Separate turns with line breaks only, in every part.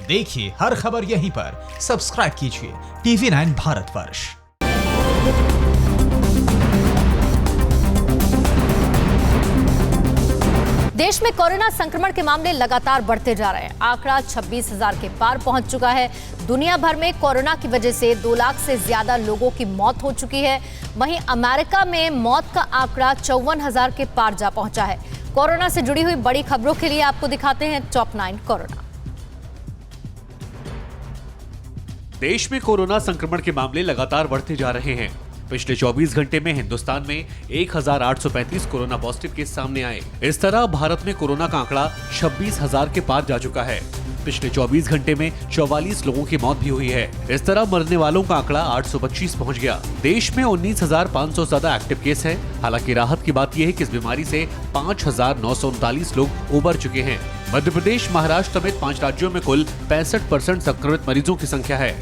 देखिए हर खबर यहीं पर। सब्सक्राइब कीजिए TV9 भारतवर्ष।
देश में कोरोना संक्रमण के मामले लगातार बढ़ते जा रहे हैं। आंकड़ा 26,000 के पार पहुंच चुका है। दुनिया भर में कोरोना की वजह से 2 लाख से ज्यादा लोगों की मौत हो चुकी है। वहीं अमेरिका में मौत का आंकड़ा 54,000 के पार जा पहुंचा है। कोरोना से जुड़ी हुई बड़ी खबरों के लिए आपको दिखाते हैं टॉप 9 कोरोना।
देश में कोरोना संक्रमण के मामले लगातार बढ़ते जा रहे हैं। पिछले 24 घंटे में हिंदुस्तान में 1,835 कोरोना पॉजिटिव केस सामने आए। इस तरह भारत में कोरोना का आंकड़ा 26,000 के पार जा चुका है। पिछले 24 घंटे में 44 लोगों की मौत भी हुई है। इस तरह मरने वालों का आंकड़ा 825 पहुंच गया। देश में 19,500 ज्यादा एक्टिव केस हैं। हालांकि राहत की बात यह है कि इस बीमारी से 5,939 लोग उबर चुके हैं। मध्य प्रदेश, महाराष्ट्र समेत 5 राज्यों में कुल 65% संक्रमित मरीजों की संख्या है।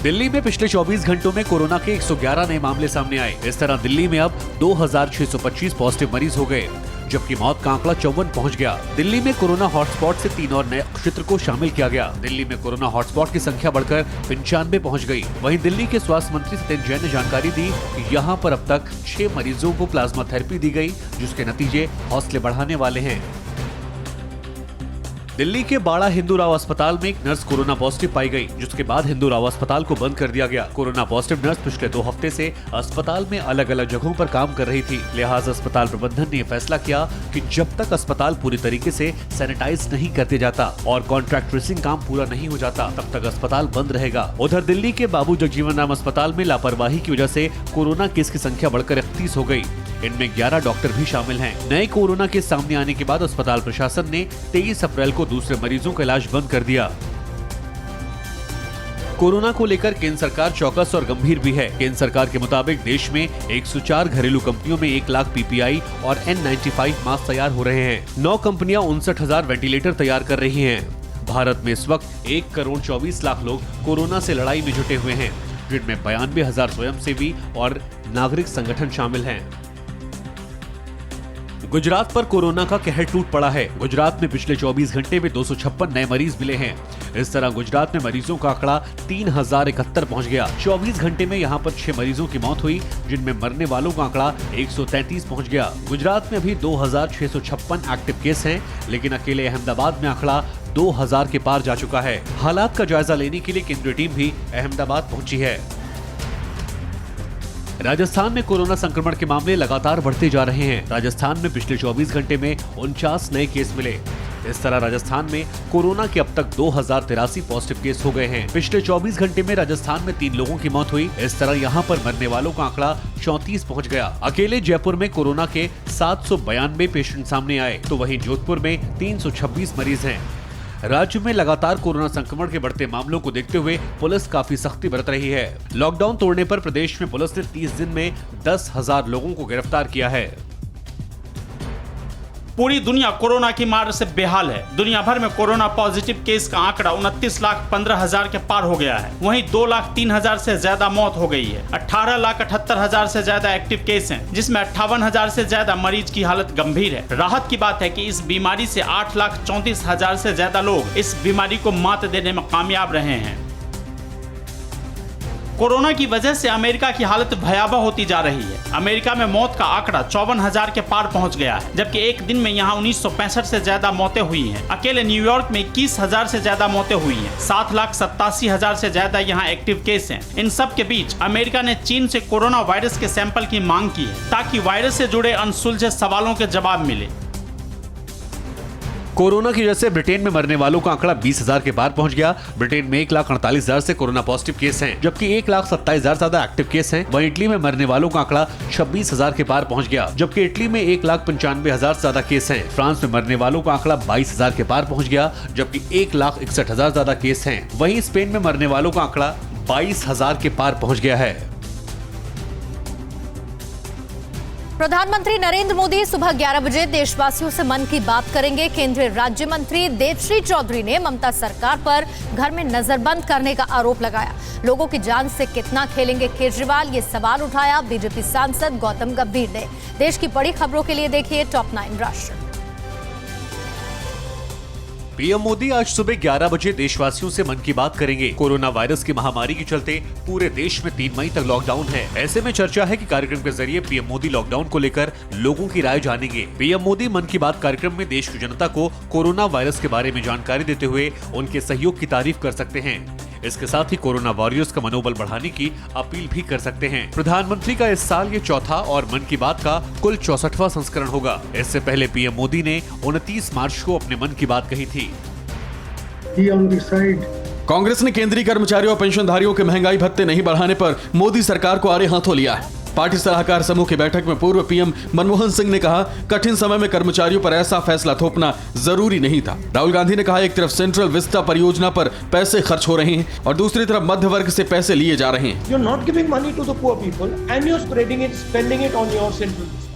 दिल्ली में पिछले 24 घंटों में कोरोना के 111 नए मामले सामने आए। इस तरह दिल्ली में अब 2,625 पॉजिटिव मरीज हो गए, जबकि मौत का आंकड़ा 54 पहुंच गया। दिल्ली में कोरोना हॉटस्पॉट से 3 और नए क्षेत्र को शामिल किया गया। दिल्ली में कोरोना हॉटस्पॉट की संख्या बढ़कर 95 पहुंच गई। वहीं दिल्ली के स्वास्थ्य मंत्री सत्येंद्र जैन ने जानकारी दी कि यहां पर अब तक 6 मरीजों को प्लाज्मा थेरेपी दी गई, जिसके नतीजे हौसले बढ़ाने वाले हैं। दिल्ली के बाड़ा हिंदू राव अस्पताल में एक नर्स कोरोना पॉजिटिव पाई गई, जिसके बाद हिंदू राव अस्पताल को बंद कर दिया गया। कोरोना पॉजिटिव नर्स पिछले 2 हफ्ते से अस्पताल में अलग अलग जगहों पर काम कर रही थी। लिहाजा अस्पताल प्रबंधन ने फैसला किया कि जब तक अस्पताल पूरी तरीके से सैनिटाइज नहीं करते जाता और कॉन्ट्रैक्ट ट्रेसिंग काम पूरा नहीं हो जाता, तब तक अस्पताल बंद रहेगा। उधर दिल्ली के बाबू जगजीवन राम अस्पताल में लापरवाही की वजह से कोरोना केस की संख्या बढ़कर 31 हो गई। इनमें 11 डॉक्टर भी शामिल हैं। नए कोरोना के सामने आने के बाद अस्पताल प्रशासन ने 23 अप्रैल को दूसरे मरीजों का इलाज बंद कर दिया। कोरोना को लेकर केंद्र सरकार चौकस और गंभीर भी है। केंद्र सरकार के मुताबिक देश में 104 घरेलू कंपनियों में 1 लाख PPI और N95 मास्क तैयार हो रहे हैं। 9 कंपनियां 59,000 वेंटिलेटर तैयार कर रही हैं। भारत में इस वक्त 1 करोड़ 24 लाख लोग कोरोना से लड़ाई में जुटे हुए हैं, जिनमें 92,000 स्वयंसेवी और नागरिक संगठन शामिल हैं। गुजरात पर कोरोना का कहर टूट पड़ा है। गुजरात में पिछले 24 घंटे में 256 नए मरीज मिले हैं। इस तरह गुजरात में मरीजों का आंकड़ा 3,071 पहुंच गया। 24 घंटे में यहां पर 6 मरीजों की मौत हुई, जिनमें मरने वालों का आंकड़ा 133 पहुंच गया। गुजरात में अभी 2,656 एक्टिव केस हैं, लेकिन अकेले अहमदाबाद में आंकड़ा 2,000 के पार जा चुका है। हालात का जायजा लेने के लिए केंद्रीय टीम भी अहमदाबाद पहुंची है। राजस्थान में कोरोना संक्रमण के मामले लगातार बढ़ते जा रहे हैं। राजस्थान में पिछले 24 घंटे में 49 नए केस मिले। इस तरह राजस्थान में कोरोना के अब तक 2,083 पॉजिटिव केस हो गए हैं। पिछले 24 घंटे में राजस्थान में 3 लोगों की मौत हुई। इस तरह यहां पर मरने वालों का आंकड़ा 34 पहुंच गया। अकेले जयपुर में कोरोना के 792 पेशेंट सामने आए, तो वहीं जोधपुर में 326 मरीज हैं। राज्य में लगातार कोरोना संक्रमण के बढ़ते मामलों को देखते हुए पुलिस काफी सख्ती बरत रही है। लॉकडाउन तोड़ने पर प्रदेश में पुलिस ने 30 दिन में 10,000 लोगों को गिरफ्तार किया है।
पूरी दुनिया कोरोना की मार से बेहाल है। दुनिया भर में कोरोना पॉजिटिव केस का आंकड़ा 29,15,000 के पार हो गया है। वहीं 2,03,000 से ज्यादा मौत हो गई है। 18,78,000 से ज्यादा एक्टिव केस हैं, जिसमें 58,000 से ज्यादा मरीज की हालत गंभीर है। राहत की बात है कि इस बीमारी से 8,34,000 से ज्यादा लोग इस बीमारी को मात देने में कामयाब रहे हैं। कोरोना की वजह से अमेरिका की हालत भयावह होती जा रही है। अमेरिका में मौत का आंकड़ा 54,000 के पार पहुंच गया है, जबकि एक दिन में यहां 1965 से ज्यादा मौतें हुई हैं। अकेले न्यूयॉर्क में 21,000 से ज्यादा मौतें हुई हैं। 7,87,000 से ज्यादा यहां एक्टिव केस हैं। इन सब के बीच अमेरिका ने चीन से कोरोना वायरस के सैंपल की मांग की है, ताकि वायरस से जुड़े अनसुलझे सवालों के जवाब मिले।
कोरोना की वजह से ब्रिटेन में मरने वालों का आंकड़ा 20,000 के पार पहुंच गया। ब्रिटेन में 1,48,000 से कोरोना पॉजिटिव केस हैं, जबकि 1,27,000 ज्यादा एक्टिव केस हैं। वहीं इटली में मरने वालों का आंकड़ा 26,000 के पार पहुंच गया, जबकि इटली में 1,95,000 से ज्यादा केस हैं। फ्रांस में मरने वालों का आंकड़ा 22,000 के पार पहुंच गया, जबकि 1,61,000 ज्यादा केस हैं। वहीं स्पेन में मरने वालों का आंकड़ा 22,000 के पार पहुंच गया है।
प्रधानमंत्री नरेंद्र मोदी सुबह 11 बजे देशवासियों से मन की बात करेंगे। केंद्रीय राज्य मंत्री देवश्री चौधरी ने ममता सरकार पर घर में नजरबंद करने का आरोप लगाया। लोगों की जान से कितना खेलेंगे केजरीवाल, ये सवाल उठाया बीजेपी सांसद गौतम गंभीर ने। देश की बड़ी खबरों के लिए देखिए टॉप 9 राष्ट्र।
पीएम मोदी आज सुबह 11 बजे देशवासियों से मन की बात करेंगे। कोरोना वायरस की महामारी के चलते पूरे देश में 3 मई तक लॉकडाउन है। ऐसे में चर्चा है कि कार्यक्रम के जरिए पीएम मोदी लॉकडाउन को लेकर लोगों की राय जानेंगे। पीएम मोदी मन की बात कार्यक्रम में देश की जनता को कोरोना वायरस के बारे में जानकारी देते हुए उनके सहयोग की तारीफ कर सकते हैं। इसके साथ ही कोरोना वॉरियर्स का मनोबल बढ़ाने की अपील भी कर सकते हैं। प्रधानमंत्री का इस साल ये चौथा और मन की बात का कुल 64वां संस्करण होगा। इससे पहले पीएम मोदी ने 29 मार्च को अपने मन की बात कही थी।
कांग्रेस ने केंद्रीय कर्मचारियों और पेंशनधारियों के महंगाई भत्ते नहीं बढ़ाने पर मोदी सरकार को आड़े हाथों लिया है। पार्टी सलाहकार समूह की बैठक में पूर्व पीएम मनमोहन सिंह ने कहा, कठिन समय में कर्मचारियों पर ऐसा फैसला थोपना जरूरी नहीं था। राहुल गांधी ने कहा, एक तरफ सेंट्रल विस्टा परियोजना पर पैसे खर्च हो रहे हैं और दूसरी तरफ मध्य वर्ग से पैसे लिए जा रहे हैं।
You're not giving money to the poor people and you're spreading it, spending it on your central Vista.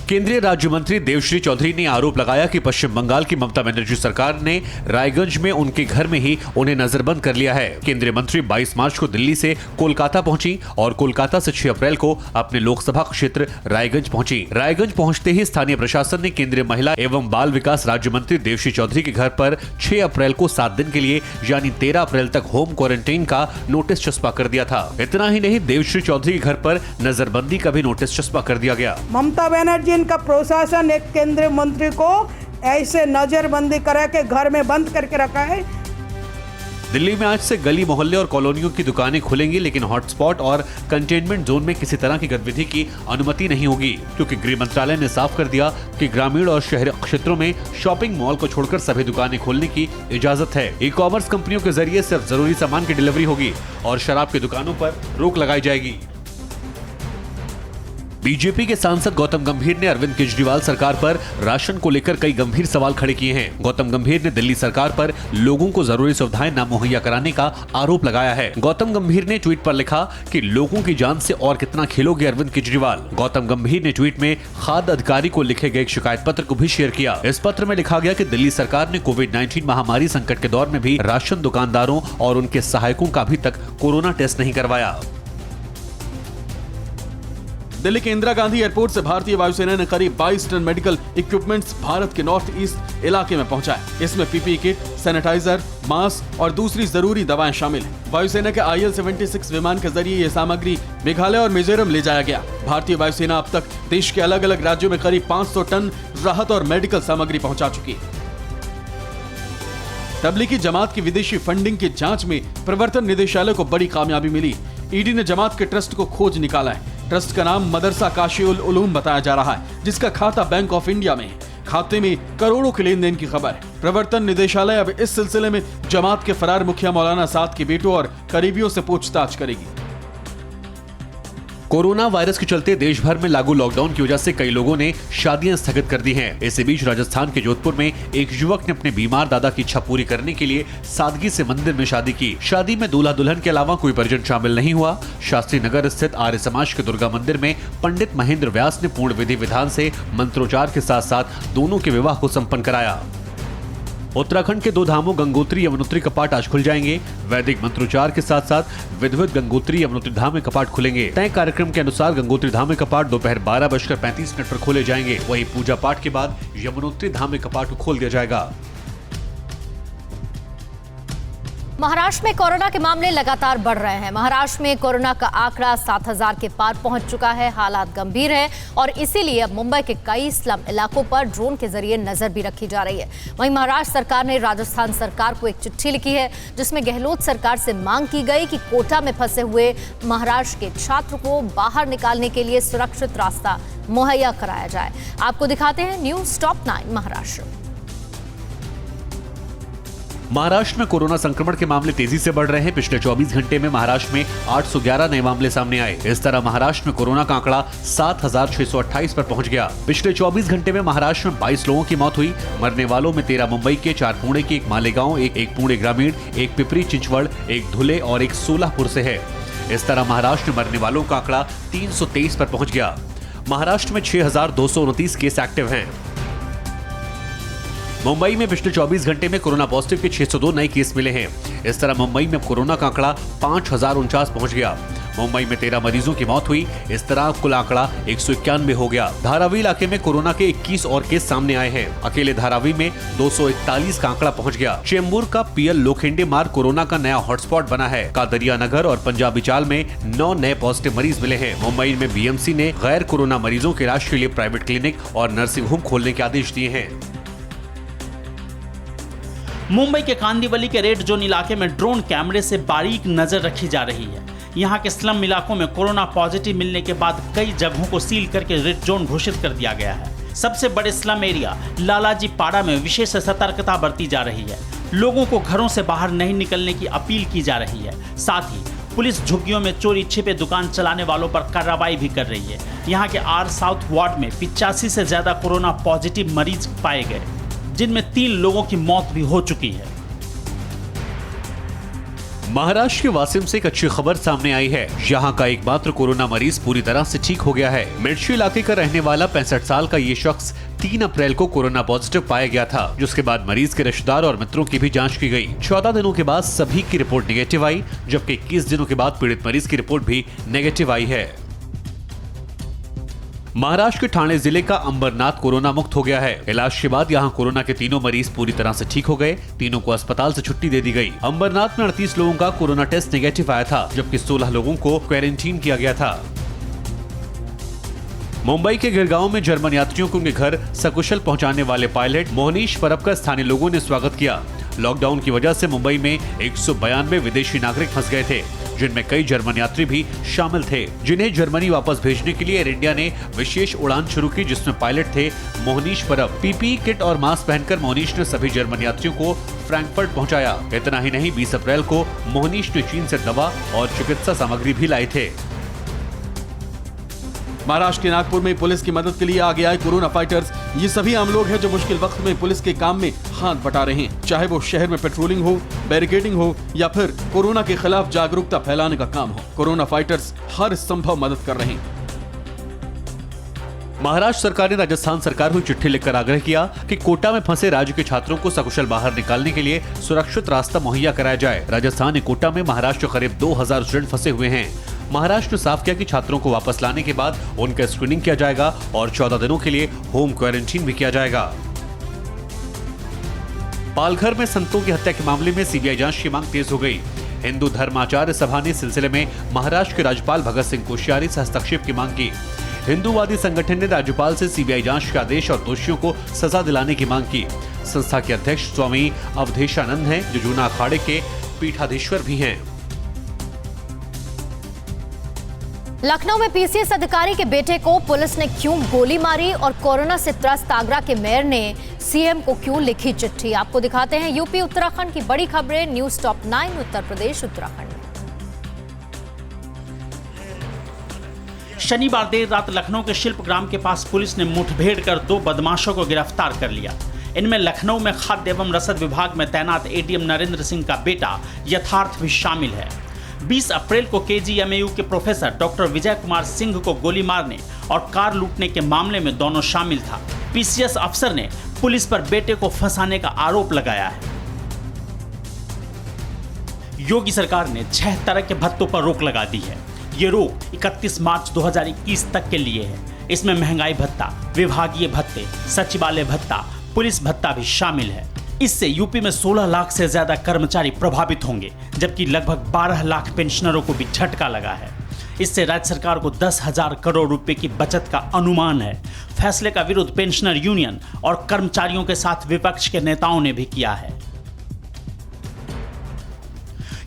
केंद्रीय राज्य मंत्री देवश्री चौधरी ने आरोप लगाया कि पश्चिम बंगाल की ममता बनर्जी सरकार ने रायगंज में उनके घर में ही उन्हें नजरबंद कर लिया है। केंद्रीय मंत्री 22 मार्च को दिल्ली से कोलकाता पहुंची और कोलकाता से 6 अप्रैल को अपने लोकसभा क्षेत्र रायगंज पहुंची। रायगंज पहुंचते ही स्थानीय प्रशासन ने केंद्रीय महिला एवं बाल विकास राज्य मंत्री देवश्री चौधरी के घर पर 6 अप्रैल को 7 दिन के लिए यानी 13 अप्रैल तक होम क्वारंटाइन का नोटिस चस्पा कर दिया था। इतना ही नहीं, देवश्री चौधरी के घर पर नजरबंदी का भी नोटिस चस्पा कर दिया गया।
ममता बनर्जी का प्रशासन एक केंद्रीय मंत्री को ऐसे नजरबंदी करा के घर में बंद करके रखा है।
दिल्ली में आज से गली मोहल्ले और कॉलोनियों की दुकानें खुलेंगी, लेकिन हॉटस्पॉट और कंटेनमेंट जोन में किसी तरह की गतिविधि की अनुमति नहीं होगी, क्योंकि गृह मंत्रालय ने साफ कर दिया कि ग्रामीण और शहरी क्षेत्रों में शॉपिंग मॉल को छोड़कर सभी दुकानें खोलने की इजाजत है। ई कॉमर्स कंपनियों के जरिए सिर्फ जरूरी सामान की डिलीवरी होगी और शराब की दुकानों पर रोक लगाई जाएगी। बीजेपी के सांसद गौतम गंभीर ने अरविंद केजरीवाल सरकार पर राशन को लेकर कई गंभीर सवाल खड़े किए हैं। गौतम गंभीर ने दिल्ली सरकार पर लोगों को जरूरी सुविधाएं न मुहैया कराने का आरोप लगाया है। गौतम गंभीर ने ट्वीट पर लिखा कि लोगों की जान से और कितना खेलोगे अरविंद केजरीवाल। गौतम गंभीर ने ट्वीट में खाद्य अधिकारी को लिखे गए एक शिकायत पत्र को भी शेयर किया। इस पत्र में लिखा गया कि दिल्ली सरकार ने कोविड-19 महामारी संकट के दौर में भी राशन दुकानदारों और उनके सहायकों का अभी तक कोरोना टेस्ट नहीं करवाया।
दिल्ली के इंदिरा गांधी एयरपोर्ट से भारतीय वायुसेना ने करीब 22 टन मेडिकल इक्विपमेंट्स भारत के नॉर्थ ईस्ट इलाके में पहुंचाए। इसमें पीपीई किट, सैनिटाइजर, मास्क और दूसरी जरूरी दवाएं शामिल हैं। वायुसेना के IL-76 विमान के जरिए ये सामग्री मेघालय और मिजोरम ले जाया गया। भारतीय वायुसेना अब तक देश के अलग अलग राज्यों में करीब 500 टन राहत और मेडिकल सामग्री पहुंचा चुकी है। तबलीगी जमात की विदेशी फंडिंग की जांच में प्रवर्तन निदेशालय को बड़ी कामयाबी मिली। ईडी ने जमात के ट्रस्ट को खोज निकाला है। ट्रस्ट का नाम मदरसा काशी-उल उलूम बताया जा रहा है, जिसका खाता बैंक ऑफ इंडिया में है। खाते में करोड़ों के लेन देन की खबर है। प्रवर्तन निदेशालय अब इस सिलसिले में जमात के फरार मुखिया मौलाना साद के बेटों और करीबियों से पूछताछ करेगी।
कोरोना वायरस के चलते देश भर में लागू लॉकडाउन की वजह से कई लोगों ने शादियां स्थगित कर दी हैं। इसी बीच राजस्थान के जोधपुर में एक युवक ने अपने बीमार दादा की इच्छा पूरी करने के लिए सादगी से मंदिर में शादी की। शादी में दूल्हा दुल्हन के अलावा कोई परिजन शामिल नहीं हुआ। शास्त्री नगर स्थित आर्य समाज के दुर्गा मंदिर में पंडित महेंद्र व्यास ने पूर्ण विधि विधान से मंत्रोच्चार के साथ साथ दोनों के विवाह को संपन्न कराया। उत्तराखंड के 2 धामों गंगोत्री यमुनोत्री कपाट आज खुल जाएंगे। वैदिक मंत्रोच्चार के साथ साथ विधिवत गंगोत्री यमुनोत्री धाम में कपाट खुलेंगे। तय कार्यक्रम के अनुसार गंगोत्री धाम में कपाट दोपहर 12:35 पर खोले जाएंगे। वहीं पूजा पाठ के बाद यमुनोत्री धाम में कपाट खोल दिया जाएगा।
महाराष्ट्र में कोरोना के मामले लगातार बढ़ रहे हैं। महाराष्ट्र में कोरोना का आंकड़ा 7,000 के पार पहुंच चुका है। हालात गंभीर है और इसीलिए अब मुंबई के कई स्लम इलाकों पर ड्रोन के जरिए नजर भी रखी जा रही है। वहीं महाराष्ट्र सरकार ने राजस्थान सरकार को एक चिट्ठी लिखी है, जिसमें गहलोत सरकार से मांग की गई कि कोटा में फंसे हुए महाराष्ट्र के छात्र को बाहर निकालने के लिए सुरक्षित रास्ता मुहैया कराया जाए। आपको दिखाते हैं न्यूज टॉप 9 महाराष्ट्र।
महाराष्ट्र में कोरोना संक्रमण के मामले तेजी से बढ़ रहे हैं। पिछले 24 घंटे में महाराष्ट्र में 811 नए मामले सामने आए। इस तरह महाराष्ट्र में कोरोना का आंकड़ा 7,628 पर पहुंच गया। पिछले 24 घंटे में महाराष्ट्र में 22 लोगों की मौत हुई। मरने वालों में 13 मुंबई के, 4 पुणे के, 1 मालेगांव, एक पुणे ग्रामीण, 1 पिपरी चिंचवड़, 1 धुले और 1 सोलापुर से है। इस तरह महाराष्ट्र में मरने वालों का आंकड़ा 323 पर पहुंच गया। महाराष्ट्र में 6,229 केस एक्टिव हैं। मुंबई में पिछले 24 घंटे में कोरोना पॉजिटिव के 602 नए केस मिले हैं। इस तरह मुंबई में कोरोना का आंकड़ा 5049 पहुंच गया। मुंबई में 13 मरीजों की मौत हुई। इस तरह कुल आंकड़ा 191 हो गया। धारावी इलाके में कोरोना के 21 और केस सामने आए हैं। अकेले धारावी में 241 का आंकड़ा पहुंच गया। चेंबूर का पीएल लोखंडे मार्ग कोरोना का नया हॉटस्पॉट बना है। कादरिया नगर और पंजाबी चाल में 9 नए पॉजिटिव मरीज मिले हैं। मुंबई में बीएमसी ने गैर कोरोना मरीजों के इलाज के लिए प्राइवेट क्लिनिक और नर्सिंग होम खोलने के आदेश दिए हैं।
मुंबई के कांदिवली के रेड जोन इलाके में ड्रोन कैमरे से बारीक नजर रखी जा रही है। यहाँ के स्लम इलाकों में कोरोना पॉजिटिव मिलने के बाद कई जगहों को सील करके रेड जोन घोषित कर दिया गया है। सबसे बड़े स्लम एरिया लालाजी पाड़ा में विशेष सतर्कता बरती जा रही है। लोगों को घरों से बाहर नहीं निकलने की अपील की जा रही है। साथ ही पुलिस झुग्गियों में चोरी छिपे दुकान चलाने वालों पर कार्रवाई भी कर रही है। यहाँ के आर साउथ वार्ड में 85 से ज्यादा कोरोना पॉजिटिव मरीज पाए गए, जिनमें 3 लोगों की मौत भी हो चुकी है।
महाराष्ट्र के वासिम से एक अच्छी खबर सामने आई है। यहाँ का एकमात्र कोरोना मरीज पूरी तरह से ठीक हो गया है। मिर्ची इलाके का रहने वाला 65 साल का ये शख्स 3 अप्रैल को कोरोना पॉजिटिव पाया गया था, जिसके बाद मरीज के रिश्तेदार और मित्रों की भी जांच की गई। 14 दिनों के बाद सभी की रिपोर्ट नेगेटिव आई, जबकि 21 दिनों के बाद पीड़ित मरीज की रिपोर्ट भी नेगेटिव आई है। महाराष्ट्र के ठाणे जिले का अंबरनाथ कोरोना मुक्त हो गया है। इलाज के बाद यहां कोरोना के 3 मरीज पूरी तरह से ठीक हो गए। तीनों को अस्पताल से छुट्टी दे दी गई। अंबरनाथ में 38 लोगों का कोरोना टेस्ट नेगेटिव आया था, जबकि 16 लोगों को क्वारंटीन किया गया था। मुंबई के गिरगांव में जर्मन यात्रियों को उनके घर सकुशल पहुंचाने वाले पायलट मोहनीश परब का स्थानीय लोगों ने स्वागत किया। लॉकडाउन की वजह से मुंबई में 192 विदेशी नागरिक फंस गए थे, जिनमें कई जर्मन यात्री भी शामिल थे, जिन्हें जर्मनी वापस भेजने के लिए एयर इंडिया ने विशेष उड़ान शुरू की, जिसमें पायलट थे मोहनीश परब। पीपीई किट और मास्क पहनकर मोहनीश ने सभी जर्मन यात्रियों को फ्रैंकफर्ट पहुंचाया। इतना ही नहीं, 20 अप्रैल को मोहनीश ने चीन से दवा और चिकित्सा सामग्री भी लाए थे।
महाराष्ट्र के नागपुर में पुलिस की मदद के लिए आगे आए कोरोना फाइटर्स। ये सभी आम लोग हैं जो मुश्किल वक्त में पुलिस के काम में हाथ बटा रहे हैं, चाहे वो शहर में पेट्रोलिंग हो, बैरिकेडिंग हो या फिर कोरोना के खिलाफ जागरूकता फैलाने का काम हो। कोरोना फाइटर्स हर संभव मदद कर रहे हैं।
महाराष्ट्र सरकार ने राजस्थान सरकार को चिट्ठी लिखकर आग्रह किया कि कोटा में फंसे राज्य के छात्रों को सकुशल बाहर निकालने के लिए सुरक्षित रास्ता मुहैया कराया जाए। राजस्थान ने कोटा में महाराष्ट्र करीब 2000 स्टूडेंट फंसे हुए हैं। महाराष्ट्र ने साफ किया कि छात्रों को वापस लाने के बाद उनका स्क्रीनिंग किया जाएगा और 14 दिनों के लिए होम क्वारंटीन भी किया जाएगा। पालघर में संतों की हत्या के मामले में सीबीआई जांच की मांग तेज हो गई। हिंदू धर्माचार्य सभा ने सिलसिले में महाराष्ट्र के राज्यपाल भगत सिंह कोश्यारी से हस्तक्षेप की मांग की। हिंदूवादी संगठन ने राज्यपाल से सीबीआई जांच के आदेश और दोषियों को सजा दिलाने की मांग की। संस्था के अध्यक्ष स्वामी अवधेशानंद हैं, जो जूना अखाड़े के पीठाधीश्वर भी हैं।
लखनऊ में पीसीएस अधिकारी के बेटे को पुलिस ने क्यों गोली मारी और कोरोना से त्रस्त आगरा के मेयर ने सीएम को क्यों लिखी चिट्ठी, आपको दिखाते हैं यूपी उत्तराखंड की बड़ी खबरें न्यूज टॉप 9 उत्तर प्रदेश उत्तराखंड।
शनिवार देर रात लखनऊ के शिल्पग्राम के पास पुलिस ने मुठभेड़ कर 2 बदमाशों को गिरफ्तार कर लिया। इनमें लखनऊ में खाद्य एवं रसद विभाग में तैनात एडीएम नरेंद्र सिंह का बेटा यथार्थ भी शामिल है। 20 अप्रैल को केजीएमयू के प्रोफेसर डॉक्टर विजय कुमार सिंह को गोली मारने और कार लूटने के मामले में दोनों शामिल था। पीसीएस अफसर ने पुलिस पर बेटे को फंसाने का आरोप लगाया है। योगी सरकार ने 6 तरह के भत्तों पर रोक लगा दी है। ये रोक 31 मार्च 2021 तक के लिए है। इसमें महंगाई भत्ता, विभागीय भत्ते, सचिवालय भत्ता, पुलिस भत्ता भी शामिल है। इससे यूपी में 16 लाख से ज्यादा कर्मचारी प्रभावित होंगे, जबकि लगभग 12 लाख पेंशनरों को भी झटका लगा है। इससे राज्य सरकार को 10,000 करोड़ रुपए की बचत का अनुमान है। फैसले का विरोध पेंशनर यूनियन और कर्मचारियों के साथ विपक्ष के नेताओं ने भी किया है।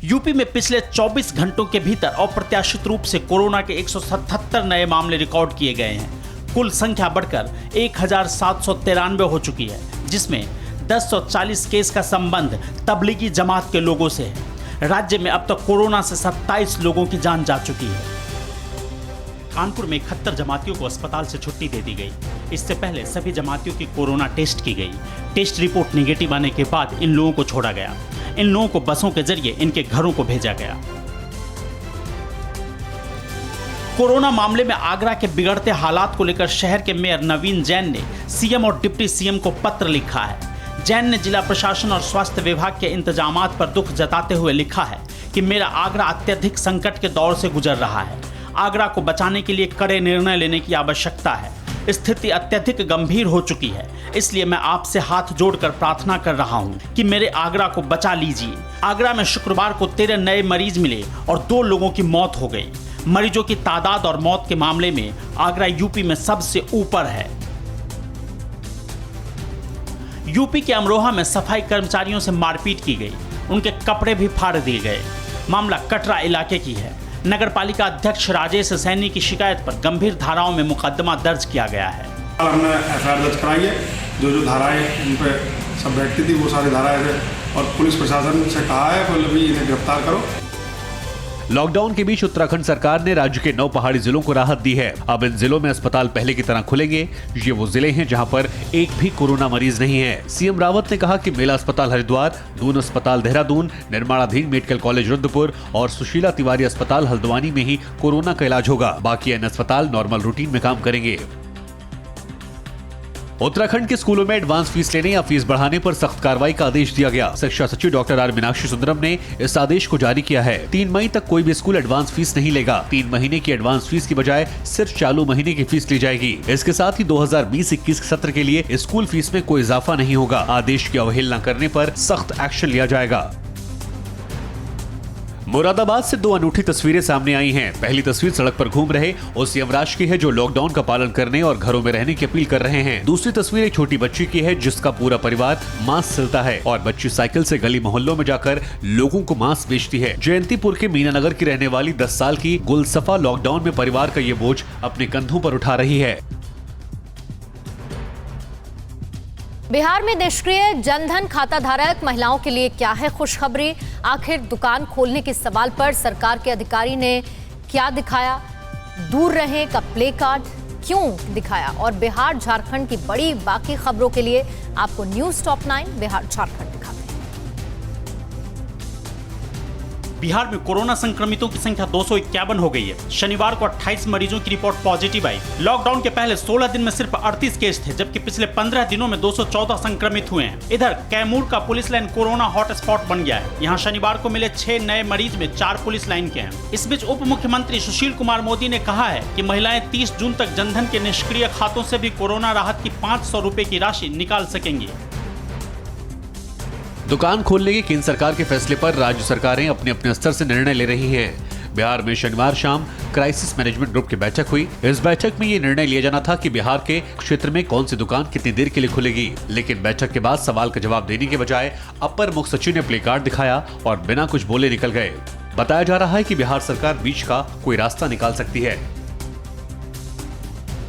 यूपी में पिछले 24 घंटों के भीतर अप्रत्याशित रूप से कोरोना के 177 नए मामले रिकॉर्ड किए गए हैं। कुल संख्या बढ़कर 1793 हो चुकी है, जिसमें 1040 केस का संबंध तबलीगी जमात के लोगों से है। राज्य में अब तक कोरोना से 27 लोगों की जान जा चुकी है। कानपुर में 71 जमातियों को अस्पताल से छुट्टी दे दी गई। इससे पहले सभी जमातियों की कोरोना टेस्ट की गई। टेस्ट रिपोर्ट नेगेटिव आने के बाद इन लोगों को छोड़ा गया। इन लोगों को बसों के जरिए इनके घरों को भेजा गया। कोरोना मामले में आगरा के बिगड़ते हालात को लेकर शहर के मेयर नवीन जैन ने सीएम और डिप्टी सीएम को पत्र लिखा है, जैन ने जिला प्रशासन और स्वास्थ्य विभाग के इंतजामात पर दुख जताते हुए लिखा है कि मेरा आगरा अत्यधिक संकट के दौर से गुजर रहा है। आगरा को बचाने के लिए कड़े निर्णय लेने की आवश्यकता है। स्थिति अत्यधिक गंभीर हो चुकी है, इसलिए मैं आपसे हाथ जोड़कर प्रार्थना कर रहा हूं कि मेरे आगरा को बचा लीजिए। आगरा में शुक्रवार को 13 नए मरीज मिले और 2 लोगों की मौत हो गई। मरीजों की तादाद और मौत के मामले में आगरा यूपी में सबसे ऊपर है। यूपी के अमरोहा में सफाई कर्मचारियों से मारपीट की गई, उनके कपड़े भी फाड़ दिए गए। मामला कटरा इलाके की है। नगरपालिका अध्यक्ष राजेश सैनी की शिकायत पर गंभीर धाराओं में मुकदमा दर्ज किया गया है।
हमने एफआईआर दर्ज कराई है। जो धाराएं उन पे सब बैठती थी वो सारी धाराएं थे और पुलिस प्रशासन से कहा है कि इन्हें गिरफ्तार करो।
लॉकडाउन के बीच उत्तराखंड सरकार ने राज्य के 9 पहाड़ी जिलों को राहत दी है। अब इन जिलों में अस्पताल पहले की तरह खुलेंगे। ये वो जिले हैं जहां पर एक भी कोरोना मरीज नहीं है। सीएम रावत ने कहा कि मेला अस्पताल हरिद्वार, दून अस्पताल देहरादून, निर्माणाधीन मेडिकल कॉलेज रुद्रपुर और सुशीला तिवारी अस्पताल हल्द्वानी में ही कोरोना का इलाज होगा। बाकी अन्य अस्पताल नॉर्मल रूटीन में काम करेंगे। उत्तराखंड के स्कूलों में एडवांस फीस लेने या फीस बढ़ाने पर सख्त कार्रवाई का आदेश दिया गया। शिक्षा सचिव डॉक्टर आर मीनाक्षी सुंदरम ने इस आदेश को जारी किया है। 3 मई तक कोई भी स्कूल एडवांस फीस नहीं लेगा। 3 महीने की एडवांस फीस की बजाय सिर्फ चालू महीने की फीस ली जाएगी। इसके साथ ही 2020-21 सत्र के लिए स्कूल फीस में कोई इजाफा नहीं होगा। आदेश की अवहेलना करने पर सख्त एक्शन लिया जाएगा। मुरादाबाद से 2 अनूठी तस्वीरें सामने आई हैं। पहली तस्वीर सड़क पर घूम रहे उस यमराज की है जो लॉकडाउन का पालन करने और घरों में रहने की अपील कर रहे हैं। दूसरी तस्वीर एक छोटी बच्ची की है जिसका पूरा परिवार मास्क सिलता है और बच्ची साइकिल से गली मोहल्लों में जाकर लोगों को मास्क बेचती है। जयंतीपुर के मीनानगर की रहने वाली 10 साल की गुलसफा लॉकडाउन में परिवार का ये बोझ अपने कंधों पर उठा रही है।
बिहार में निष्क्रिय जनधन खाता धारक महिलाओं के लिए क्या है खुशखबरी? आखिर दुकान खोलने के सवाल पर सरकार के अधिकारी ने क्या दिखाया? दूर रहें का प्ले कार्ड क्यों दिखाया? और बिहार झारखंड की बड़ी बाकी खबरों के लिए आपको न्यूज़ टॉप 9 बिहार झारखंड दिखाते हैं।
बिहार में कोरोना संक्रमितों की संख्या 251 हो गई है। शनिवार को 28 मरीजों की रिपोर्ट पॉजिटिव आई। लॉकडाउन के पहले 16 दिन में सिर्फ 38 केस थे, जबकि पिछले 15 दिनों में 214 संक्रमित हुए हैं। इधर कैमूर का पुलिस लाइन कोरोना हॉटस्पॉट बन गया है। यहाँ शनिवार को मिले 6 नए मरीज में 4 पुलिस लाइन के हैं। इस बीच उप मुख्यमंत्री सुशील कुमार मोदी ने कहा है कि महिलाएं 30 जून तक जनधन के निष्क्रिय खातों से भी कोरोना राहत की 500 रुपए की राशि निकाल सकेंगी।
दुकान खोलने के केंद्र सरकार के फैसले पर राज्य सरकारें अपने अपने स्तर से निर्णय ले रही हैं। बिहार में शनिवार शाम क्राइसिस मैनेजमेंट ग्रुप की बैठक हुई। इस बैठक में ये निर्णय लिया जाना था कि बिहार के क्षेत्र में कौन सी दुकान कितनी देर के लिए खुलेगी, लेकिन बैठक के बाद सवाल का जवाब देने के बजाय अपर मुख्य सचिव ने प्ले कार्ड दिखाया और बिना कुछ बोले निकल गए। बताया जा रहा है कि बिहार सरकार बीच का कोई रास्ता निकाल सकती है।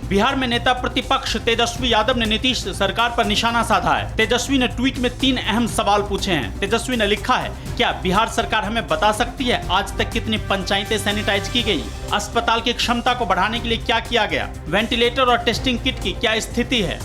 बिहार में नेता प्रतिपक्ष तेजस्वी यादव ने नीतीश सरकार पर निशाना साधा है। तेजस्वी ने ट्वीट में 3 अहम सवाल पूछे हैं। तेजस्वी ने लिखा है, क्या बिहार सरकार हमें बता सकती है आज तक कितनी पंचायतें सैनिटाइज की गई? अस्पताल की क्षमता को बढ़ाने के लिए क्या किया गया? वेंटिलेटर और टेस्टिंग किट की क्या स्थिति है?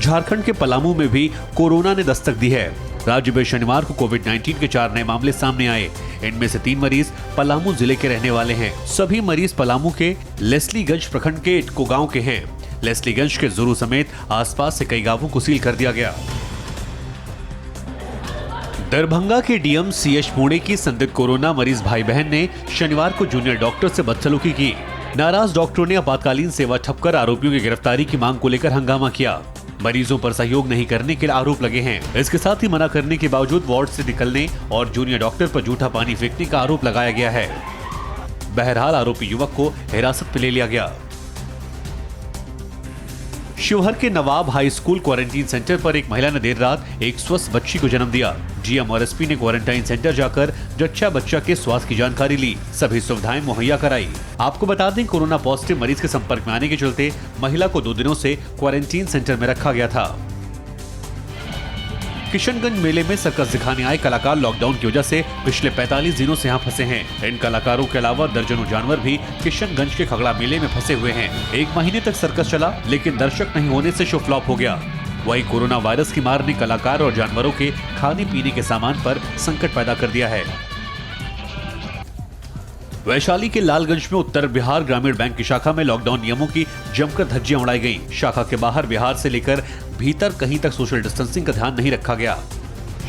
झारखंड के पलामू में भी कोरोना ने दस्तक दी है। राज्य में शनिवार को कोविड-19 के 4 नए मामले सामने आए। इनमें से 3 मरीज पलामू जिले के रहने वाले हैं। सभी मरीज पलामू के लेस्लीगंज प्रखंड के इटको गांव के हैं। लेस्लीगंज के जुरू समेत आसपास से कई गांवों को सील कर दिया गया। दरभंगा के डीएम सीएच पुणे की संदिग्ध कोरोना मरीज भाई बहन ने शनिवार को जूनियर डॉक्टर से बदसलूकी की। नाराज डॉक्टरों ने आपातकालीन सेवा ठप कर आरोपियों की गिरफ्तारी की मांग को लेकर हंगामा किया। मरीजों पर सहयोग नहीं करने के आरोप लगे हैं। इसके साथ ही मना करने के बावजूद वार्ड से निकलने और जूनियर डॉक्टर पर जूठा पानी फेंकने का आरोप लगाया गया है। बहरहाल आरोपी युवक को हिरासत में ले लिया गया। शिवहर के नवाब हाई स्कूल क्वारंटीन सेंटर पर एक महिला ने देर रात एक स्वस्थ बच्ची को जन्म दिया। जीएम और एसपी ने क्वारंटाइन सेंटर जाकर जच्चा बच्चा के स्वास्थ्य की जानकारी ली, सभी सुविधाएं मुहैया कराई। आपको बता दें, कोरोना पॉजिटिव मरीज के संपर्क में आने के चलते महिला को 2 दिनों से क्वारंटीन सेंटर में रखा गया था। किशनगंज मेले में सर्कस दिखाने आए कलाकार लॉकडाउन की वजह से पिछले 45 दिनों से यहाँ फंसे हैं। इन कलाकारों के अलावा दर्जनों जानवर भी किशनगंज के खगड़ा मेले में फंसे हुए हैं। 1 महीने तक सर्कस चला, लेकिन दर्शक नहीं होने से शो फ्लॉप हो गया। वहीं कोरोना वायरस की मार ने कलाकार और जानवरों के खाने पीने के सामान पर संकट पैदा कर दिया है। वैशाली के लालगंज में उत्तर बिहार ग्रामीण बैंक की शाखा में लॉकडाउन नियमों की जमकर धज्जियां उड़ाई गईं। शाखा के बाहर बिहार से लेकर भीतर कहीं तक सोशल डिस्टेंसिंग का ध्यान नहीं रखा गया।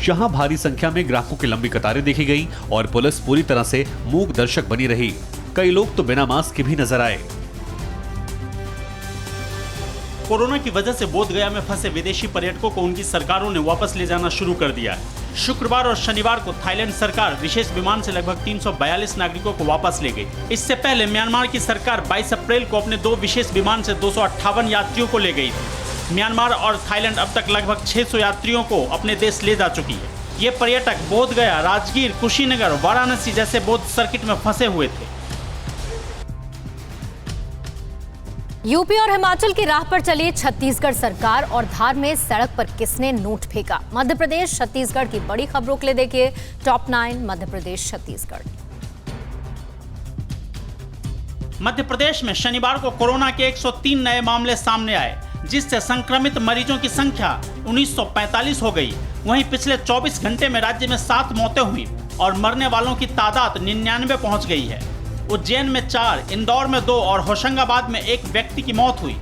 यहाँ भारी संख्या में ग्राहकों की लंबी कतारें देखी गई और पुलिस पूरी तरह से मूक दर्शक बनी रही। कई लोग तो बिना मास्क के भी नजर आए।
कोरोना की वजह से बोधगया में फंसे विदेशी पर्यटकों को उनकी सरकारों ने वापस ले जाना शुरू कर दिया है। शुक्रवार और शनिवार को थाईलैंड सरकार विशेष विमान से लगभग 342 नागरिकों को वापस ले गई। इससे पहले म्यांमार की सरकार 22 अप्रैल को अपने 2 विशेष विमान से 258 यात्रियों को ले गई थी। म्यांमार और थाईलैंड अब तक लगभग 600 यात्रियों को अपने देश ले जा चुकी है। ये पर्यटक बोधगया, राजगीर, कुशीनगर, वाराणसी जैसे बौद्ध सर्किट में फंसे हुए थे।
यूपी और हिमाचल की राह पर चली छत्तीसगढ़ सरकार और धार में सड़क पर किसने नोट फेंका। मध्य प्रदेश छत्तीसगढ़ की बड़ी खबरों के लिए देखिए टॉप 9 मध्य प्रदेश छत्तीसगढ़।
मध्य प्रदेश में शनिवार को कोरोना के 103 नए मामले सामने आए, जिससे संक्रमित मरीजों की संख्या 1945 हो गई। वहीं पिछले 24 घंटे में राज्य में 7 मौतें हुई और मरने वालों की तादाद 99 पहुंच गई है। उज्जैन में 4, इंदौर में 2 और होशंगाबाद में 1 व्यक्ति की मौत हुई।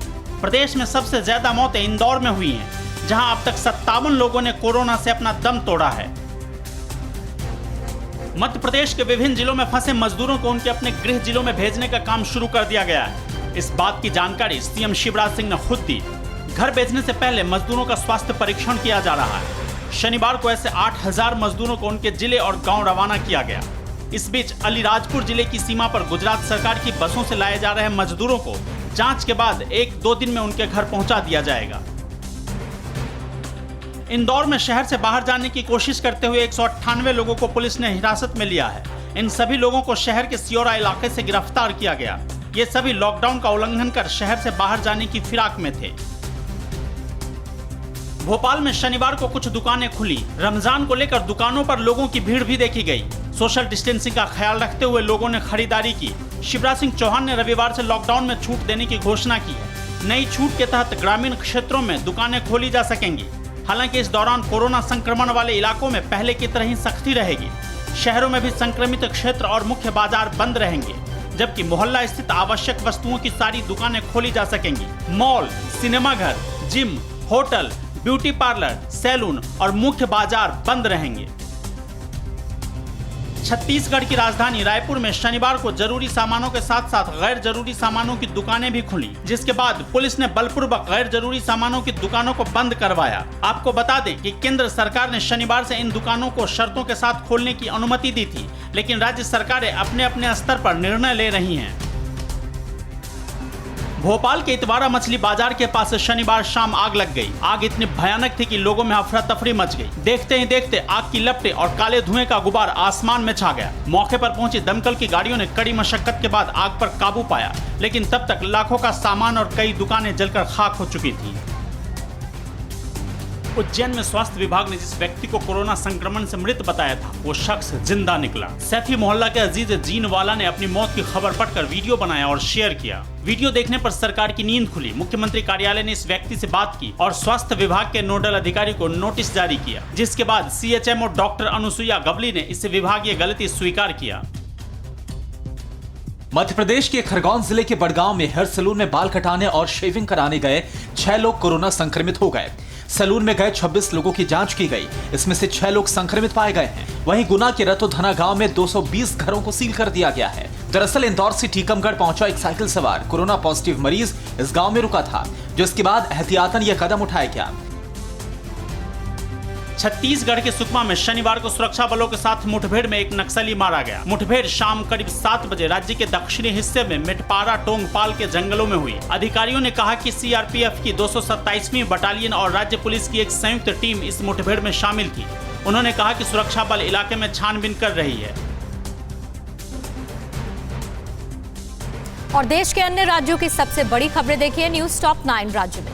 प्रदेश में सबसे ज्यादा मौतें इंदौर में हुई हैं, जहां अब तक 57 लोगों ने कोरोना से अपना दम तोड़ा है। मध्य प्रदेश के विभिन्न जिलों में फंसे मजदूरों को उनके अपने गृह जिलों में भेजने का काम शुरू कर दिया गया है। इस बात की जानकारी सीएम शिवराज सिंह ने खुद दी। घर भेजने से पहले मजदूरों का स्वास्थ्य परीक्षण किया जा रहा है। शनिवार को ऐसे 8000 मजदूरों को उनके जिले और गांव रवाना किया गया। इस बीच अलीराजपुर जिले की सीमा पर गुजरात सरकार की बसों से लाए जा रहे मजदूरों को जांच के बाद 1-2 दिन में उनके घर पहुंचा दिया जाएगा। इंदौर में शहर से बाहर जाने की कोशिश करते हुए 198 लोगों को पुलिस ने हिरासत में लिया है। इन सभी लोगों को शहर के सियोरा इलाके से गिरफ्तार किया गया। ये सभी लॉकडाउन का उल्लंघन कर शहर से बाहर जाने की फिराक में थे। भोपाल में शनिवार को कुछ दुकानें खुली। रमजान को लेकर दुकानों पर लोगों की भीड़ भी देखी गई। सोशल डिस्टेंसिंग का ख्याल रखते हुए लोगों ने खरीदारी की। शिवराज सिंह चौहान ने रविवार से लॉकडाउन में छूट देने की घोषणा की है। नई छूट के तहत ग्रामीण क्षेत्रों में दुकानें खोली जा सकेंगी। हालांकि इस दौरान कोरोना संक्रमण वाले इलाकों में पहले की तरह ही सख्ती रहेगी। शहरों में भी संक्रमित क्षेत्र और मुख्य बाजार बंद रहेंगे, जबकि मोहल्ला स्थित आवश्यक वस्तुओं की सारी दुकानें खोली जा सकेंगी। मॉल, सिनेमाघर, gym, hotel, beauty parlour, salon और मुख्य बाजार बंद रहेंगे। छत्तीसगढ़ की राजधानी रायपुर में शनिवार को जरूरी सामानों के साथ साथ गैर जरूरी सामानों की दुकानें भी खुली, जिसके बाद पुलिस ने बलपूर्वक गैर जरूरी सामानों की दुकानों को बंद करवाया। आपको बता दें कि केंद्र सरकार ने शनिवार से इन दुकानों को शर्तों के साथ खोलने की अनुमति दी थी, लेकिन राज्य सरकारें अपने अपने स्तर पर निर्णय ले रही हैं। भोपाल के इतवारा मछली बाजार के पास शनिवार शाम आग लग गई। आग इतनी भयानक थी कि लोगों में अफरा तफरी मच गई। देखते ही देखते आग की लपटें और काले धुएं का गुबार आसमान में छा गया। मौके पर पहुंची दमकल की गाड़ियों ने कड़ी मशक्कत के बाद आग पर काबू पाया, लेकिन तब तक लाखों का सामान और कई दुकानें जलकर खाक हो चुकी थी। उज्जैन में स्वास्थ्य विभाग ने जिस व्यक्ति को कोरोना संक्रमण से मृत बताया था, वो शख्स जिंदा निकला। सैफी मोहल्ला के अजीज जीन वाला ने अपनी मौत की खबर पढ़कर वीडियो बनाया और शेयर किया। वीडियो देखने पर सरकार की नींद खुली। मुख्यमंत्री कार्यालय ने इस व्यक्ति से बात की और स्वास्थ्य विभाग के नोडल अधिकारी को नोटिस जारी किया, जिसके बाद सीएचएमओ डॉक्टर अनुसुईया गवली ने इस विभागीय गलती स्वीकार किया।
मध्य प्रदेश के खरगोन जिले के बड़गांव में हेयर सैलून में बाल कटाने और शेविंग कराने गए 6 लोग कोरोना संक्रमित हो गए। सैलून में गए 26 लोगों की जांच की गई। इसमें से 6 लोग संक्रमित पाए गए हैं। वहीं गुना के रतोधना गांव में 220 घरों को सील कर दिया गया है। दरअसल इंदौर से टीकमगढ़ पहुंचा एक साइकिल सवार कोरोना पॉजिटिव मरीज इस गांव में रुका था, जिसके बाद एहतियातन यह कदम उठाया गया।
छत्तीसगढ़ के सुकमा में शनिवार को सुरक्षा बलों के साथ मुठभेड़ में एक नक्सली मारा गया। मुठभेड़ शाम करीब 7 बजे राज्य के दक्षिणी हिस्से में मेटपारा टोंगपाल के जंगलों में हुई। अधिकारियों ने कहा कि सीआरपीएफ की 227वीं बटालियन और राज्य पुलिस की एक संयुक्त टीम इस मुठभेड़ में शामिल थी। उन्होंने कहा कि सुरक्षा बल इलाके में छानबीन कर रही है।
और देश के अन्य राज्यों की सबसे बड़ी खबरें देखिए न्यूज टॉप 9 राज्य में।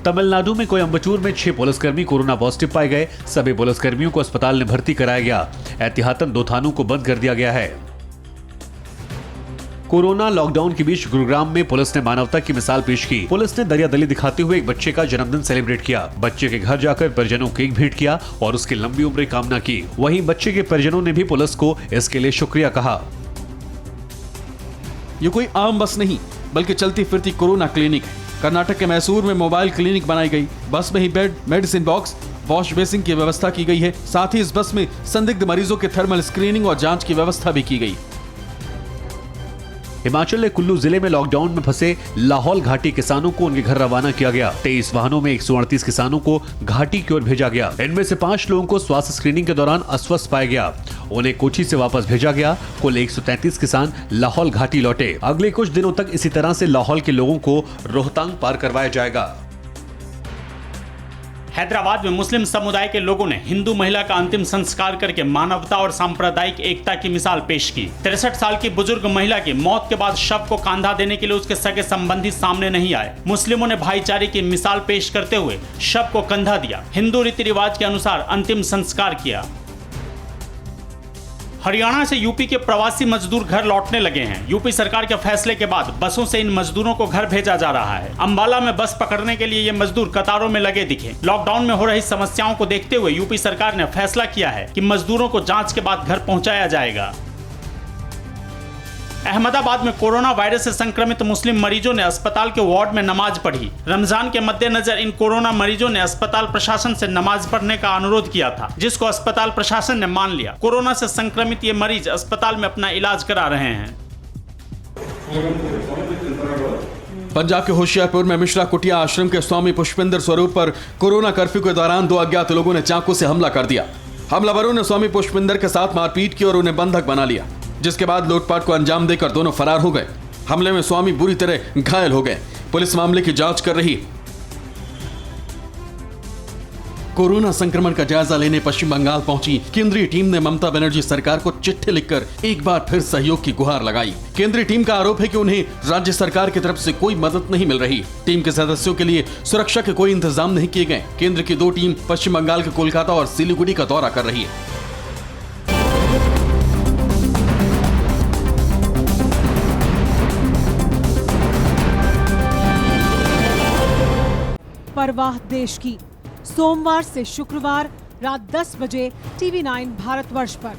तमिलनाडु में कोयम्बटूर में 6 पुलिसकर्मी कोरोना पॉजिटिव पाए गए। सभी पुलिसकर्मियों को अस्पताल में भर्ती कराया गया। एहतियातन 2 थानों को बंद कर दिया गया है। कोरोना लॉकडाउन के बीच गुरुग्राम में पुलिस ने मानवता की मिसाल पेश की। पुलिस ने दरियादिली दिखाते हुए एक बच्चे का जन्मदिन सेलिब्रेट किया। बच्चे के घर जाकर परिजनों को केक भेंट किया और उसकी लंबी उम्र कामना की। वहीं बच्चे के परिजनों ने भी पुलिस को इसके लिए शुक्रिया कहा।
ये कोई आम बस नहीं, बल्कि चलती फिरती कोरोना क्लिनिक है। कर्नाटक के मैसूर में मोबाइल क्लिनिक बनाई गई। बस में ही bed, medicine box, wash basin की व्यवस्था की गई है। साथ ही इस बस में संदिग्ध मरीजों के थर्मल स्क्रीनिंग और जांच की व्यवस्था भी की गई।
हिमाचल के कुल्लू जिले में लॉकडाउन में फंसे लाहौल घाटी किसानों को उनके घर रवाना किया गया। 23 वाहनों में 138 किसानों को घाटी की ओर भेजा गया। इनमें से 5 लोगों को स्वास्थ्य स्क्रीनिंग के दौरान अस्वस्थ पाया गया। उन्हें कोची से वापस भेजा गया। कुल 133 किसान लाहौल घाटी लौटे। अगले कुछ दिनों तक इसी तरह से लाहौल के लोगों को रोहतांग पार करवाया जाएगा।
हैदराबाद में मुस्लिम समुदाय के लोगों ने हिंदू महिला का अंतिम संस्कार करके मानवता और सांप्रदायिक एकता की मिसाल पेश की। 63 साल की बुजुर्ग महिला की मौत के बाद शव को कंधा देने के लिए उसके सगे संबंधी सामने नहीं आए। मुस्लिमों ने भाईचारे की मिसाल पेश करते हुए शव को कंधा दिया। हिंदू रीति रिवाज के अनुसार अंतिम संस्कार किया। हरियाणा से यूपी के प्रवासी मजदूर घर लौटने लगे हैं। यूपी सरकार के फैसले के बाद बसों से इन मजदूरों को घर भेजा जा रहा है। अंबाला में बस पकड़ने के लिए ये मजदूर कतारों में लगे दिखे। लॉकडाउन में हो रही समस्याओं को देखते हुए यूपी सरकार ने फैसला किया है कि मजदूरों को जांच के बाद घर पहुंचाया जाएगा। अहमदाबाद में कोरोना वायरस से संक्रमित मुस्लिम मरीजों ने अस्पताल के वार्ड में नमाज पढ़ी। रमजान के मद्देनजर इन कोरोना मरीजों ने अस्पताल प्रशासन से नमाज पढ़ने का अनुरोध किया था, जिसको अस्पताल प्रशासन ने मान लिया। कोरोना से संक्रमित ये मरीज अस्पताल में अपना इलाज करा रहे हैं।
पंजाब के होशियारपुर में मिश्रा कुटिया आश्रम के स्वामी पुष्पिंदर स्वरूप पर कोरोना कर्फ्यू के दौरान 2 अज्ञात लोगों ने चाकू से हमला कर दिया। हमलावरों ने स्वामी पुष्पिंदर के साथ मारपीट की और उन्हें बंधक बना लिया, जिसके बाद लूटपाट को अंजाम देकर दोनों फरार हो गए। हमले में स्वामी बुरी तरह घायल हो गए। पुलिस मामले की जांच कर रही। कोरोना संक्रमण का जायजा लेने पश्चिम बंगाल पहुंची केंद्रीय टीम ने ममता बनर्जी सरकार को चिट्ठी लिखकर एक बार फिर सहयोग की गुहार लगाई। केंद्रीय टीम का आरोप है कि उन्हें राज्य सरकार की तरफ से कोई मदद नहीं मिल रही। टीम के सदस्यों के लिए सुरक्षा के कोई इंतजाम नहीं किए गए। केंद्र की 2 टीम पश्चिम बंगाल के कोलकाता और सिलीगुड़ी का दौरा कर रही है।
परवाह देश की, सोमवार से शुक्रवार रात 10 बजे TV9 भारतवर्ष पर।